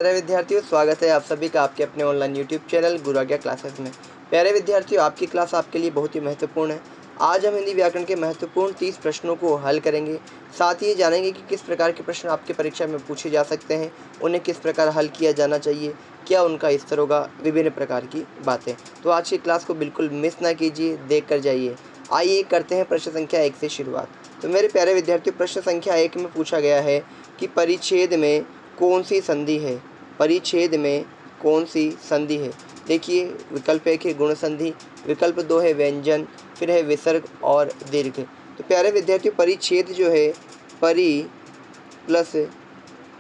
प्यारे विद्यार्थियों, स्वागत है आप सभी का आपके अपने ऑनलाइन यूट्यूब चैनल गुरु आज्ञा क्लासेस में। प्यारे विद्यार्थियों, आपकी क्लास आपके लिए बहुत ही महत्वपूर्ण है। आज हम हिंदी व्याकरण के महत्वपूर्ण 30 प्रश्नों को हल करेंगे। साथ ही ये जानेंगे कि किस प्रकार के प्रश्न आपके परीक्षा में पूछे जा सकते हैं, उन्हें किस प्रकार हल किया जाना चाहिए, क्या उनका स्तर होगा, विभिन्न प्रकार की बातें। तो आज की क्लास को बिल्कुल मिस ना कीजिए, देख कर जाइए। आइए करते हैं प्रश्न संख्या 1 से शुरुआत। तो मेरे प्यारे विद्यार्थियों, प्रश्न संख्या 1 में पूछा गया है कि परिच्छेद में कौन सी संधि है। परिच्छेद में कौन सी संधि है। देखिए, विकल्प 1 है गुण संधि, विकल्प 2 है व्यंजन, फिर है विसर्ग और दीर्घ। तो प्यारे विद्यार्थियों, परिच्छेद जो है परि प्लस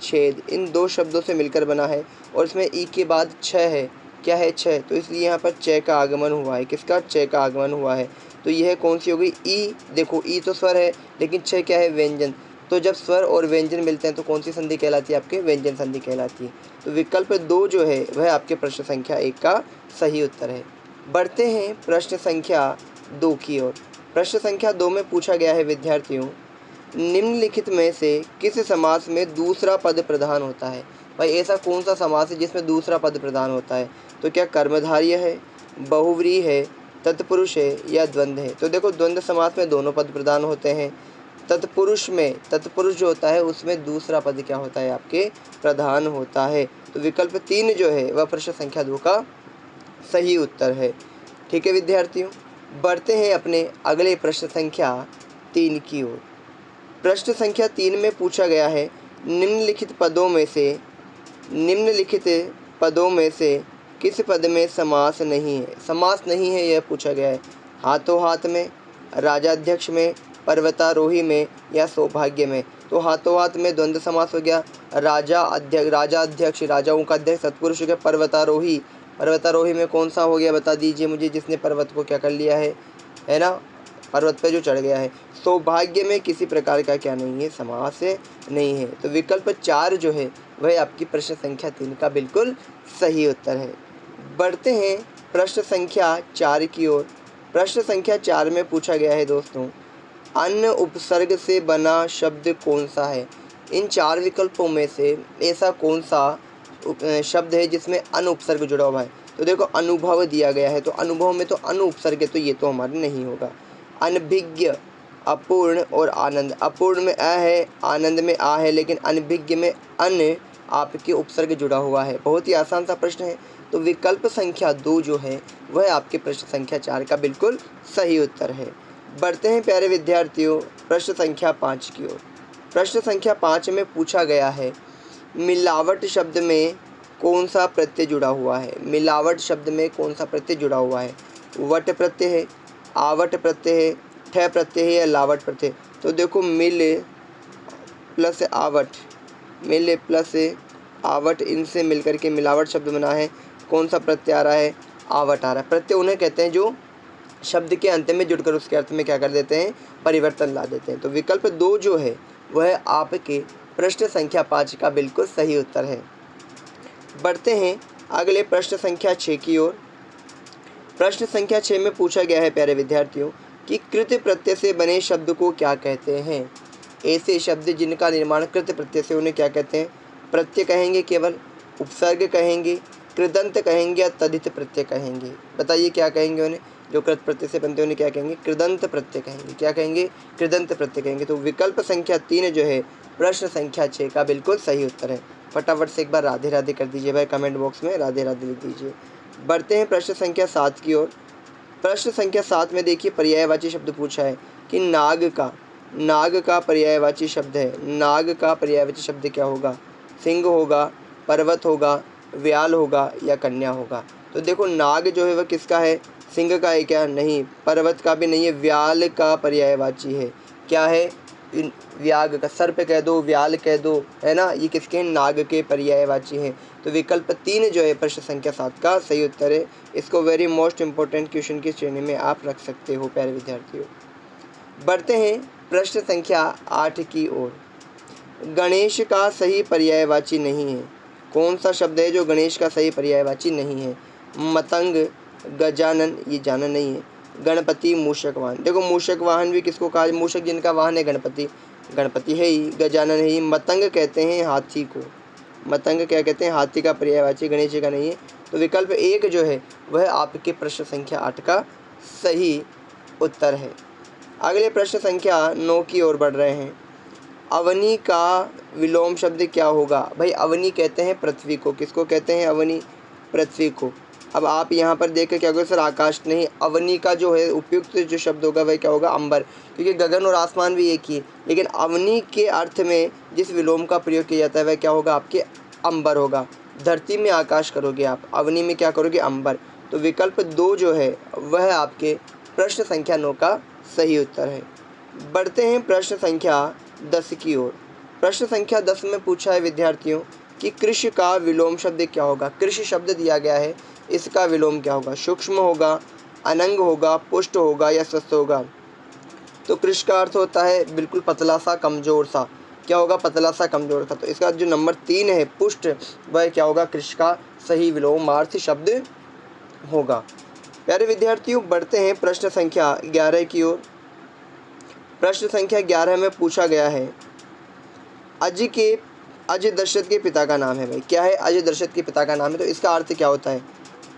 छेद, इन दो शब्दों से मिलकर बना है और इसमें ई के बाद छ है। क्या है? छ। तो इसलिए यहाँ पर च का आगमन हुआ है। किसका? च का आगमन हुआ है। तो यह कौन सी हो गई? ई। देखो, ई तो स्वर है, लेकिन छ क्या है? व्यंजन। तो जब स्वर और व्यंजन मिलते हैं तो कौन सी संधि कहलाती है? आपके व्यंजन संधि कहलाती है। तो विकल्प 2 जो है वह आपके प्रश्न संख्या 1 का सही उत्तर है। बढ़ते हैं प्रश्न संख्या 2 की ओर। प्रश्न संख्या 2 में पूछा गया है विद्यार्थियों, निम्नलिखित में से किस समास में दूसरा पद प्रधान होता है। भाई, ऐसा कौन सा समास है जिसमें दूसरा पद प्रधान होता है? तो क्या कर्मधारय है, बहुव्रीहि है, तत्पुरुष है या द्वंद्व है? तो देखो, द्वंद्व समास में दोनों पद प्रधान होते हैं। तत्पुरुष जो होता है उसमें दूसरा पद क्या होता है? आपके प्रधान होता है। तो विकल्प 3 जो है वह प्रश्न संख्या 2 का सही उत्तर है। ठीक है विद्यार्थियों, बढ़ते हैं अपने अगले प्रश्न संख्या 3 की ओर। प्रश्न संख्या 3 में पूछा गया है, निम्नलिखित पदों में से किस पद में समास नहीं है। समास नहीं है यह पूछा गया है। हाथों हाथ में, राजाध्यक्ष में, पर्वतारोही में या सौभाग्य में। तो हाथों हाथ में द्वंद्व समास हो गया। राजाध्यक्ष, राजाओं का अध्यक्ष सत्पुरुष हो गया। पर्वतारोही में कौन सा हो गया? बता दीजिए मुझे, जिसने पर्वत को क्या कर लिया है ना, पर्वत पे जो चढ़ गया है। सौभाग्य में किसी प्रकार का क्या नहीं है? समास नहीं है। तो विकल्प 4 जो है वह आपकी प्रश्न संख्या 3 का बिल्कुल सही उत्तर है। बढ़ते हैं प्रश्न संख्या 4 की ओर। प्रश्न संख्या 4 में पूछा गया है दोस्तों, अन्य उपसर्ग से बना शब्द कौन सा है। इन 4 विकल्पों में से ऐसा कौन सा शब्द है जिसमें अन उपसर्ग जुड़ा हुआ है। तो देखो, अनुभव दिया गया है, तो अनुभव में तो अन उपसर्ग है, तो ये तो हमारे नहीं होगा। अनभिज्ञ, अपूर्ण और आनंद। अपूर्ण में अ है, आनंद में आ है, लेकिन अनभिज्ञ में अन आपके उपसर्ग जुड़ा हुआ है। बहुत ही आसान सा प्रश्न है। तो विकल्प संख्या 2 जो है वह आपके प्रश्न संख्या 4 का बिल्कुल सही उत्तर है। बढ़ते हैं प्यारे विद्यार्थियों प्रश्न संख्या 5 की ओर। प्रश्न संख्या 5 में पूछा गया है, मिलावट शब्द में कौन सा प्रत्यय जुड़ा हुआ है। मिलावट शब्द में कौन सा प्रत्यय जुड़ा हुआ है? वट प्रत्यय है, आवट प्रत्यय है, ठ प्रत्यय है या लावट प्रत्यय। तो देखो, मिल प्लस आवट, इनसे मिलकर के मिलावट शब्द बना है। कौन सा प्रत्यय आ रहा है? आवट आ रहा है। प्रत्यय उन्हें कहते हैं जो शब्द के अंत में जुड़कर उसके अर्थ में क्या कर देते हैं? परिवर्तन ला देते हैं। तो विकल्प 2 जो है वह आपके प्रश्न संख्या 5 का बिल्कुल सही उत्तर है। बढ़ते हैं अगले प्रश्न संख्या 6 की ओर। प्रश्न संख्या 6 में पूछा गया है प्यारे विद्यार्थियों कि कृत प्रत्यय से बने शब्द को क्या कहते हैं। ऐसे शब्द जिनका निर्माण कृत प्रत्यय से, उन्हें क्या कहते हैं? प्रत्यय कहेंगे केवल, उपसर्ग कहेंगे, कृदंत कहेंगे या तद्धित प्रत्यय कहेंगे। बताइए क्या कहेंगे उन्हें? जो कृत प्रत्यय से बनते हैं उन्हें क्या कहेंगे? कृदंत प्रत्यय कहेंगे। क्या कहेंगे? कृदंत प्रत्यय कहेंगे। तो विकल्प संख्या 3 जो है प्रश्न संख्या 6 का बिल्कुल सही उत्तर है। फटाफट से एक बार राधे राधे कर दीजिए भाई, कमेंट बॉक्स में राधे राधे लिख दीजिए। बढ़ते हैं प्रश्न संख्या 7 की ओर। प्रश्न संख्या 7 में देखिए, पर्यायवाची शब्द पूछा है कि नाग का पर्यायवाची शब्द है। नाग का पर्यायवाची शब्द क्या होगा? सिंह होगा, पर्वत होगा, व्याल होगा या कन्या होगा। तो देखो, नाग जो है वह किसका है? सिंह का है क्या? नहीं। पर्वत का भी नहीं है, व्याल का पर्यायवाची है। क्या है? व्याग का, सर्प कह दो, व्याल कह दो, है ना, ये किसके हैं? नाग के पर्यायवाची हैं। तो विकल्प 3 जो है प्रश्न संख्या 7 का सही उत्तर है। इसको वेरी मोस्ट इंपॉर्टेंट क्वेश्चन की श्रेणी में आप रख सकते हो प्यारे विद्यार्थियों। बढ़ते हैं प्रश्न संख्या 8 की ओर। गणेश का सही पर्यायवाची नहीं है। कौन सा शब्द है जो गणेश का सही पर्यायवाची नहीं है? मतंग, गजानन, ये जाना नहीं है। गणपति, मूषक वाहन। देखो, मूषक वाहन भी किसको कहा? मूषक जिनका वाहन है गणपति है ही, गजानन है ही। मतंग कहते हैं हाथी को। मतंग क्या कहते हैं, हाथी का पर्यायवाची, गणेश जी का नहीं है। तो विकल्प 1 जो है वह आपके प्रश्न संख्या 8 का सही उत्तर है। अगले प्रश्न संख्या 9 की ओर बढ़ रहे हैं। अवनी का विलोम शब्द क्या होगा? भाई अवनी कहते हैं पृथ्वी को। किसको कहते हैं अवनी? पृथ्वी को। अब आप यहाँ पर देख कर क्या होगा सर, आकाश नहीं, अवनी का जो है उपयुक्त जो शब्द होगा वह क्या होगा? अंबर, क्योंकि गगन और आसमान भी एक ही है, लेकिन अवनी के अर्थ में जिस विलोम का प्रयोग किया जाता है वह क्या होगा? आपके अंबर होगा। धरती में आकाश करोगे आप, अवनी में क्या करोगे? अंबर। तो विकल्प 2 जो है वह आपके प्रश्न संख्या 9 का सही उत्तर है। बढ़ते हैं प्रश्न संख्या 10 की ओर। प्रश्न संख्या 10 में पूछा है विद्यार्थियों कि कृषि का विलोम शब्द क्या होगा? कृषि शब्द दिया गया है, इसका विलोम क्या होगा? सूक्ष्म होगा, अनंग होगा, पुष्ट होगा या स्वस्थ होगा? तो कृषि का अर्थ होता है बिल्कुल पतला सा, कमज़ोर सा। क्या होगा? पतला सा, कमज़ोर सा। तो इसका जो नंबर 3 है पुष्ट, वह क्या होगा? कृषि का सही विलोमार्थ शब्द होगा। प्यारे विद्यार्थियों, बढ़ते हैं प्रश्न संख्या 11 की ओर। प्रश्न संख्या 11 में पूछा गया है अज दशरथ के पिता का नाम है। भाई क्या है? अज दशरथ के पिता का नाम है। तो इसका अर्थ क्या होता है?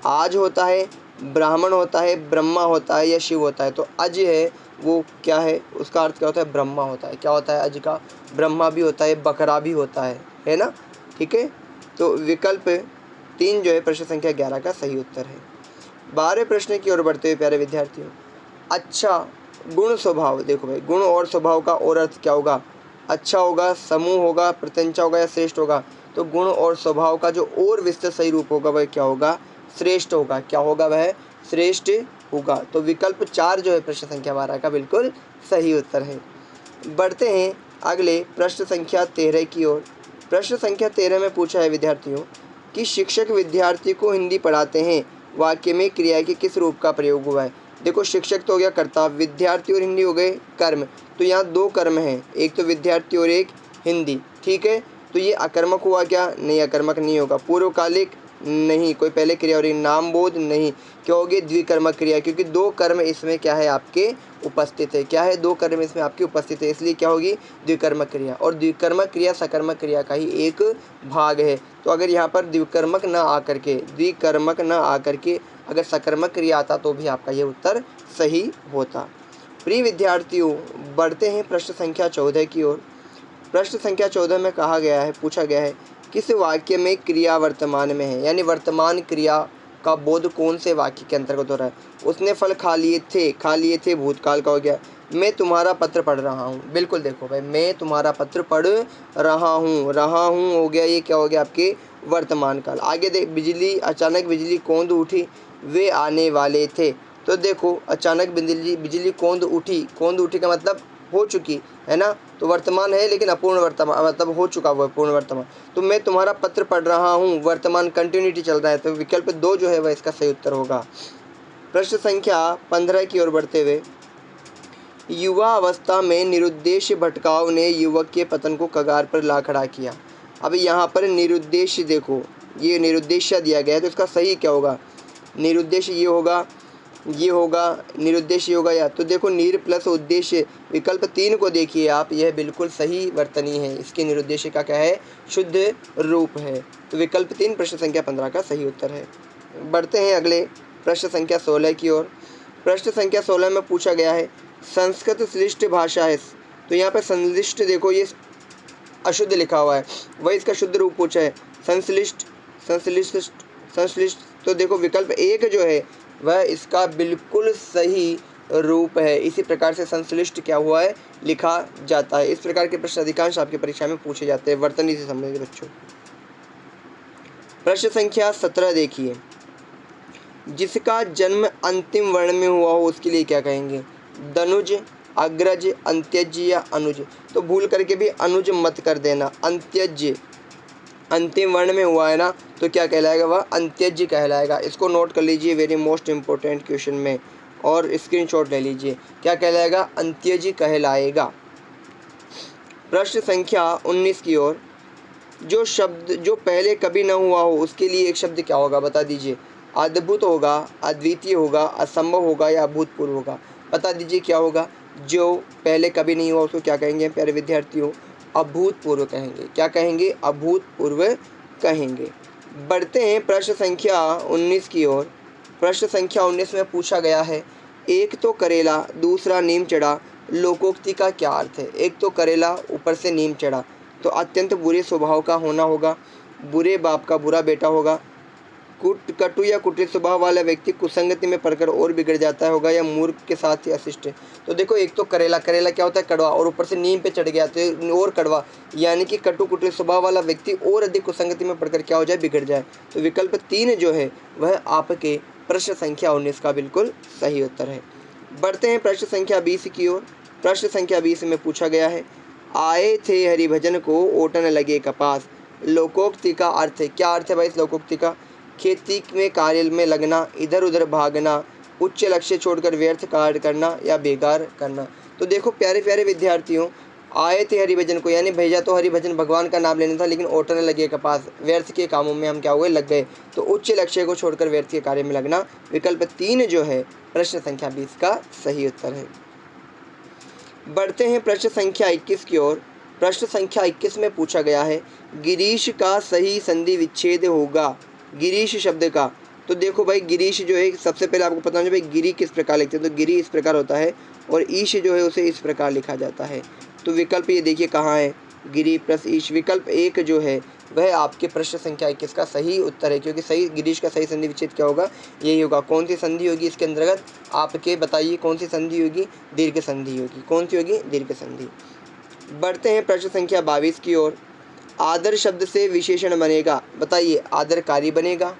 आज होता है, ब्राह्मण होता है, ब्रह्मा होता है या शिव होता है? तो अज है वो क्या है? उसका अर्थ क्या होता है? ब्रह्मा होता है। क्या होता है अज का? ब्रह्मा भी होता है, बकरा भी होता है ना? ठीक है। तो विकल्प 3 जो है प्रश्न संख्या 11 का सही उत्तर है। 12वें प्रश्न की ओर बढ़ते हुए प्यारे विद्यार्थियों, अच्छा गुण स्वभाव। देखो भाई, गुण और स्वभाव का और अर्थ क्या होगा? अच्छा होगा, समूह होगा, प्रत्यंचा होगा या श्रेष्ठ होगा? तो गुण और स्वभाव का जो और विस्तृत सही रूप होगा वह क्या होगा? श्रेष्ठ होगा। क्या होगा? वह श्रेष्ठ होगा। तो विकल्प 4 जो है प्रश्न संख्या 12 का बिल्कुल सही उत्तर है। बढ़ते हैं अगले प्रश्न संख्या 13 की ओर। प्रश्न संख्या 13 में पूछा है विद्यार्थियों कि शिक्षक विद्यार्थी को हिंदी पढ़ाते हैं, वाक्य में क्रिया के किस रूप का प्रयोग हुआ है? देखो, शिक्षक तो हो गया कर्ता, विद्यार्थी और हिंदी हो गए कर्म। तो यहाँ 2 कर्म हैं, एक तो विद्यार्थी और एक हिंदी। ठीक है। तो ये अकर्मक हुआ क्या? नहीं, अकर्मक नहीं होगा। पूर्वकालिक नहीं, कोई पहले क्रिया हो रही, नाम बोध नहीं। क्या होगी? द्विकर्मक क्रिया, क्योंकि 2 कर्म इसमें क्या है? आपके उपस्थित है। क्या है? 2 कर्म इसमें आपके उपस्थित है, इसलिए क्या होगी? द्विकर्मक क्रिया। और द्विकर्मक क्रिया सकर्मक क्रिया का ही एक भाग है। तो अगर यहाँ पर द्विकर्मक न आकर के अगर सकर्मक क्रिया आता तो भी आपका ये उत्तर सही होता। प्रिय विद्यार्थियों, बढ़ते हैं प्रश्न संख्या 14 की ओर। प्रश्न संख्या 14 में कहा गया है, पूछा गया है किस वाक्य में क्रिया वर्तमान में है, यानी वर्तमान क्रिया का बोध कौन से वाक्य के अंतर्गत हो रहा है? उसने फल खा लिए थे भूतकाल का हो गया। मैं तुम्हारा पत्र पढ़ रहा हूँ, बिल्कुल देखो भाई, मैं तुम्हारा पत्र पढ़ रहा हूँ हो गया, ये क्या हो गया? आपके वर्तमान काल। आगे देख, बिजली, अचानक बिजली कौंध उठी, वे आने वाले थे। तो देखो, अचानक बिजली कौंध उठी का मतलब हो चुकी है ना? तो वर्तमान है लेकिन अपूर्ण वर्तमान, मतलब हो चुका हुआ पूर्ण वर्तमान। तो मैं तुम्हारा पत्र पढ़ रहा हूँ, वर्तमान कंटिन्यूटी चल रहा है। तो विकल्प 2 जो है वह इसका सही उत्तर होगा। प्रश्न संख्या 15 की ओर बढ़ते हुए, युवा अवस्था में निरुद्देश्य भटकाव ने युवक के पतन को कगार पर ला खड़ा किया। अब यहाँ पर निरुद्देश्य देखो, ये निरुद्देश्य दिया गया है, तो इसका सही क्या होगा? निरुद्देश्य ये होगा निरुद्देश्य होगा या? तो देखो, निर प्लस उद्देश्य, विकल्प 3 को देखिए आप, यह बिल्कुल सही वर्तनी है। इसके निरुद्देश्य का क्या है? शुद्ध रूप है। तो विकल्प 3 प्रश्न संख्या 15 का सही उत्तर है। बढ़ते हैं अगले प्रश्न संख्या 16 की ओर। प्रश्न संख्या 16 में पूछा गया है संस्कृत श्लिष्ट भाषा है। तो यहाँ पर संश्लिष्ट देखो, ये अशुद्ध लिखा हुआ है, वही इसका शुद्ध रूप पूछा है, संश्लिष्ट। तो देखो, विकल्प 1 जो है वह इसका बिल्कुल सही रूप है। इसी प्रकार से संश्लिष्ट क्या हुआ है? लिखा जाता है। इस प्रकार के प्रश्न अधिकांश आपकी परीक्षा में पूछे जाते हैं वर्तनी से संबंधित बच्चों। प्रश्न संख्या 17 देखिए, जिसका जन्म अंतिम वर्ण में हुआ हो उसके लिए क्या कहेंगे? दनुज, अग्रज, अंत्यज या अनुज? तो भूल करके भी अनुज मत कर देना। अंत्यज अंतिम वर्ण में हुआ है ना, तो क्या कहलाएगा? वह अंत्यज कहलाएगा। इसको नोट कर लीजिए, वेरी मोस्ट इंपॉर्टेंट क्वेश्चन में, और स्क्रीनशॉट ले लीजिए। क्या कहलाएगा? अंत्यज कहलाएगा। प्रश्न संख्या 19 की ओर, जो शब्द जो पहले कभी न हुआ हो उसके लिए एक शब्द क्या होगा? बता दीजिए। अद्भुत होगा, अद्वितीय होगा, असंभव होगा या अभूतपूर्व होगा? बता दीजिए क्या होगा? जो पहले कभी नहीं हुआ उसको क्या कहेंगे प्यारे विद्यार्थियों? अभूतपूर्व कहेंगे। क्या कहेंगे? अभूतपूर्व कहेंगे। बढ़ते हैं प्रश्न संख्या 19 की ओर। प्रश्न संख्या 19 में पूछा गया है, एक तो करेला दूसरा नीम चढ़ा, लोकोक्ति का क्या अर्थ है? एक तो करेला ऊपर से नीम चढ़ा, तो अत्यंत बुरे स्वभाव का होना होगा, बुरे बाप का बुरा बेटा होगा, कटु या कुटिल स्वभाव वाला व्यक्ति कुसंगति में पड़कर और बिगड़ जाता होगा, या मूर्ख के साथ ही अशिष्ट है। तो देखो, एक तो करेला क्या होता है? कड़वा, और ऊपर से नीम पे चढ़ गया तो और कड़वा, यानी कि कटु कुटिल स्वभाव वाला व्यक्ति और अधिक कुसंगति में पड़कर क्या हो जाए? बिगड़ जाए। तो विकल्प 3 जो है वह आपके प्रश्न संख्या 19 का बिल्कुल सही उत्तर है। बढ़ते हैं प्रश्न संख्या 20 की ओर। प्रश्न संख्या 20 में पूछा गया है, आए थे हरिभजन को ओटन लगे कपास, लोकोक्ति का अर्थ है। क्या अर्थ है भाई इस लोकोक्ति का? खेती में कार्य में लगना, इधर उधर भागना, उच्च लक्ष्य छोड़कर व्यर्थ कार्य करना, या बेकार करना। तो देखो प्यारे प्यारे विद्यार्थियों, आए थे हरिभजन को, यानी भेजा तो हरिभजन भगवान का नाम लेना था, लेकिन ओटने लगे कपास, व्यर्थ के कामों में हम क्या हुए? लग गए। तो उच्च लक्ष्य को छोड़कर व्यर्थ के कार्य में लगना, विकल्प 3 जो है प्रश्न संख्या 20 का सही उत्तर है। बढ़ते हैं प्रश्न संख्या 21 की ओर। प्रश्न संख्या 21 में पूछा गया है, गिरीश का सही संधि विच्छेद होगा, गिरीश शब्द का। तो देखो भाई, गिरीश जो है, सबसे पहले आपको पता होना चाहिए भाई गिरी किस प्रकार लिखते हैं। तो गिरी इस प्रकार होता है, और ईश जो है उसे इस प्रकार लिखा जाता है। तो विकल्प ये देखिए कहाँ है, गिरी प्लस ईश। विकल्प 1 जो है वह आपके प्रश्न संख्या 21 का सही उत्तर है, क्योंकि सही गिरीश का सही संधि विच्छेद क्या होगा? यही होगा। कौन सी संधि होगी इसके अंतर्गत? आपके बताइए कौन सी संधि होगी? दीर्घ संधि होगी। कौन सी होगी? दीर्घ संधि। बढ़ते हैं प्रश्न संख्या 22 की ओर। आदर शब्द से विशेषण बनेगा, बताइए आदरकारी बनेगा,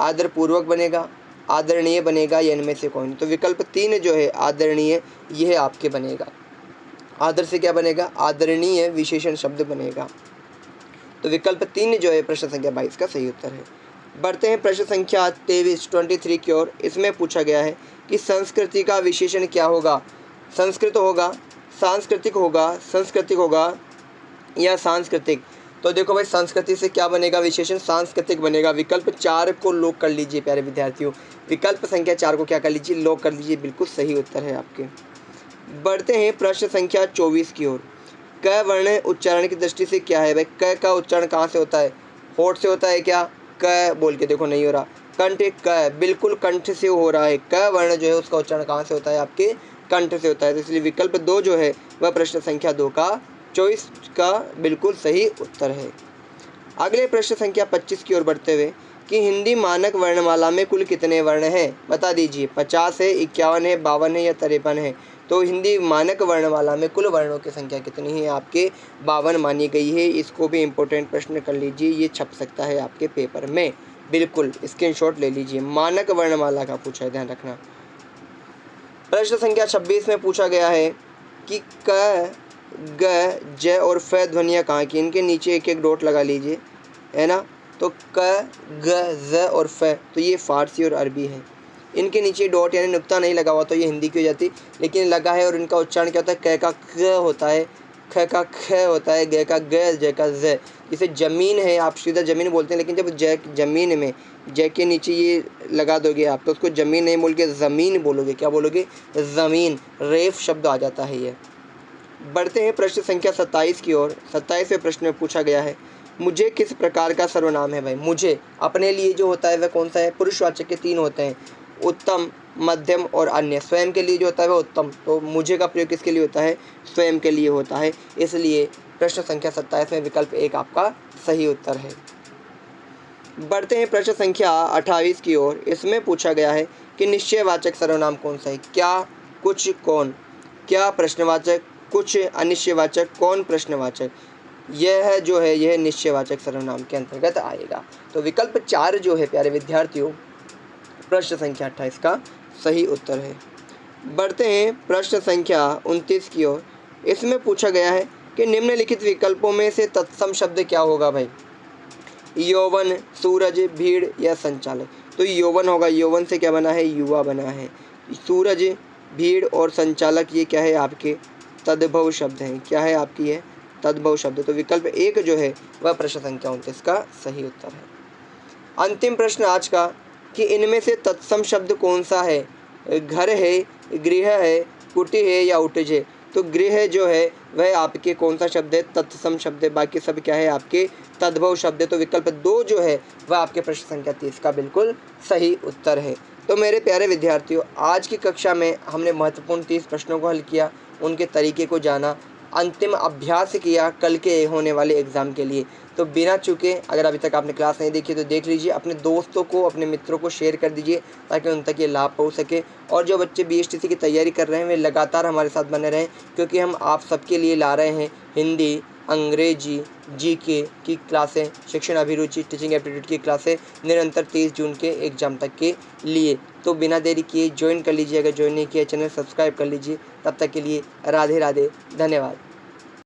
आदर पूर्वक बनेगा, आदरणीय बनेगा, या इनमें से कौन? तो विकल्प 3 जो है आदरणीय, यह आपके बनेगा। आदर से क्या बनेगा? आदरणीय विशेषण शब्द बनेगा। तो विकल्प 3 जो है प्रश्न संख्या 22 का सही उत्तर है। बढ़ते हैं प्रश्न संख्या 23 की ओर। इसमें पूछा गया है कि संस्कृति का विशेषण क्या होगा? संस्कृत होगा, सांस्कृतिक होगा, सांस्कृतिक होगा, या सांस्कृतिक। तो देखो भाई, संस्कृति से क्या बनेगा? विशेषण सांस्कृतिक बनेगा। विकल्प 4 को लॉक कर लीजिए प्यारे विद्यार्थियों। विकल्प संख्या 4 को क्या कर लीजिए? लॉक कर लीजिए। बिल्कुल सही उत्तर है आपके। बढ़ते हैं प्रश्न संख्या 24 की ओर। क वर्ण उच्चारण की दृष्टि से क्या है भाई? क का उच्चारण कहाँ से होता है? होठ से होता है क्या? क बोल के देखो, नहीं हो रहा। कंठ, क बिल्कुल कंठ से हो रहा है। क वर्ण जो है उसका उच्चारण कहाँ से होता है? आपके कंठ से होता है। तो इसलिए विकल्प 2 जो है वह प्रश्न संख्या 2 का 24 का बिल्कुल सही उत्तर है। अगले प्रश्न संख्या 25 की ओर बढ़ते हुए, कि हिंदी मानक वर्णमाला में कुल कितने वर्ण हैं? बता दीजिए। 50 है, 51 है, 52 है, या 53 है? तो हिंदी मानक वर्णमाला में कुल वर्णों की संख्या कितनी है? आपके 52 मानी गई है। इसको भी इम्पोर्टेंट प्रश्न कर लीजिए, ये छप सकता है आपके पेपर में। बिल्कुल स्क्रीनशॉट ले लीजिए। मानक वर्णमाला का पूछा है, ध्यान रखना। प्रश्न संख्या 26 में पूछा गया है कि क, ग, ज और फ ध्वनियाँ कहाँ की? इनके नीचे एक एक डॉट लगा लीजिए, है ना। तो क, ग, ज और फ, तो ये फारसी और अरबी है। इनके नीचे डॉट यानी नुक्ता नहीं लगा हुआ तो ये हिंदी की हो जाती, लेकिन लगा है, और इनका उच्चारण क्या होता है? क का क होता है, ख का ख होता है, ग का ग, ज का ज। जैसे जमीन है, आप सीधा जमीन बोलते हैं, लेकिन जब जमीन में ज के नीचे ये लगा दोगे आप, तो उसको जमीन नहीं बोल के ज़मीन बोलोगे। क्या बोलोगे? ज़मीन। रेफ शब्द आ जाता है ये। बढ़ते हैं प्रश्न संख्या 27 की ओर। 27वें प्रश्न में पूछा गया है, मुझे किस प्रकार का सर्वनाम है भाई? मुझे अपने लिए जो होता है वह कौन सा है? पुरुषवाचक के 3 होते हैं, उत्तम, मध्यम और अन्य। स्वयं के लिए जो होता है वह उत्तम, तो मुझे का प्रयोग किसके लिए होता है? स्वयं के लिए होता है। इसलिए प्रश्न संख्या 27 में विकल्प 1 आपका सही उत्तर है। बढ़ते हैं प्रश्न संख्या 28 की ओर। इसमें पूछा गया है कि निश्चयवाचक सर्वनाम कौन सा है? क्या, कुछ, कौन? क्या प्रश्नवाचक, कुछ अनिश्चयवाचक, कौन प्रश्नवाचक? यह जो है यह निश्चयवाचक सर्वनाम के अंतर्गत आएगा। तो विकल्प 4 जो है प्यारे विद्यार्थियों प्रश्न संख्या 28 का सही उत्तर है। बढ़ते हैं प्रश्न संख्या 29 की ओर। इसमें पूछा गया है कि निम्नलिखित विकल्पों में से तत्सम शब्द क्या होगा भाई? यौवन, सूरज, भीड़, या संचालक। तो यौवन होगा। यौवन से क्या बना है? युवा बना है। सूरज, भीड़ और संचालक ये क्या है? आपके तद्भव शब्द हैं। क्या है आपकी? है तद्भव शब्द। तो विकल्प 1 जो है वह प्रश्न संख्या 29 का सही उत्तर है। अंतिम प्रश्न आज का, कि इनमें से तत्सम शब्द कौन सा है? घर है, गृह है, कुटी है, या उटज है? तो गृह जो है वह आपके कौन सा शब्द है, तत्सम शब्द है, बाकी सब क्या है आपके तद्भव शब्द है। तो विकल्प 2 जो है वह आपके प्रश्न संख्या 30 का बिल्कुल सही उत्तर है। तो मेरे प्यारे विद्यार्थियों, आज की कक्षा में हमने महत्वपूर्ण 30 प्रश्नों को हल किया, उनके तरीके को जाना, अंतिम अभ्यास किया कल के होने वाले एग्ज़ाम के लिए। तो बिना चूके अगर अभी तक आपने क्लास नहीं देखी तो देख लीजिए, अपने दोस्तों को, अपने मित्रों को शेयर कर दीजिए ताकि उन तक ये लाभ पहुँच सके। और जो बच्चे बीएसटीसी की तैयारी कर रहे हैं वे लगातार हमारे साथ बने रहें, क्योंकि हम आप सबके लिए ला रहे हैं हिंदी, अंग्रेजी, जीके की क्लासें, शिक्षण अभिरुचि, टीचिंग एप्टीट्यूड की क्लासें निरंतर 30 जून के एग्ज़ाम तक के लिए। तो बिना देरी किए ज्वाइन कर लीजिए, अगर ज्वाइन नहीं किया चैनल सब्सक्राइब कर लीजिए। तब तक के लिए राधे राधे, धन्यवाद।